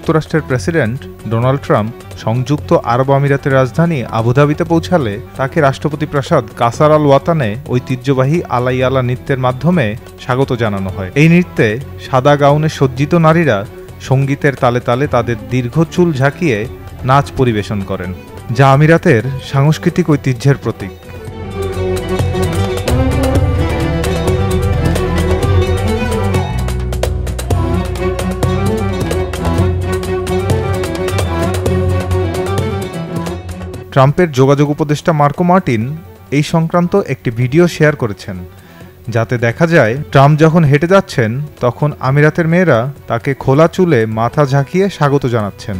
যুক্তরাষ্ট্রের president Donald Trump সংযুক্ত আরব আমিরাতের রাজধানী আবুধাবিতে পৌঁছালে তাকে রাষ্ট্রপতি প্রাসাদ কাসার আল ওয়াতানে ঐতিহ্যবাহী আলাইয়ালা নৃত্যের মাধ্যমে স্বাগত জানানো হয়। এই নৃত্যে সাদা গাউনে সজ্জিত নারীরা সঙ্গীতের তালে তালে তাদের দীর্ঘ চুল ঝাঁকিয়ে নাচ পরিবেশন করেন, যা আমিরাতের সাংস্কৃতিক ঐতিহ্যের প্রতীক। ট্রাম্পের যোগাযোগ উপদেষ্টা মার্কো মার্টিন এই সংক্রান্ত একটি ভিডিও শেয়ার করেছেন, যাতে দেখা যায় ট্রাম্প যখন হেঁটে যাচ্ছেন তখন আমিরাতের মেয়েরা তাকে খোলা চুলে মাথা ঝাঁকিয়ে স্বাগত জানাচ্ছেন।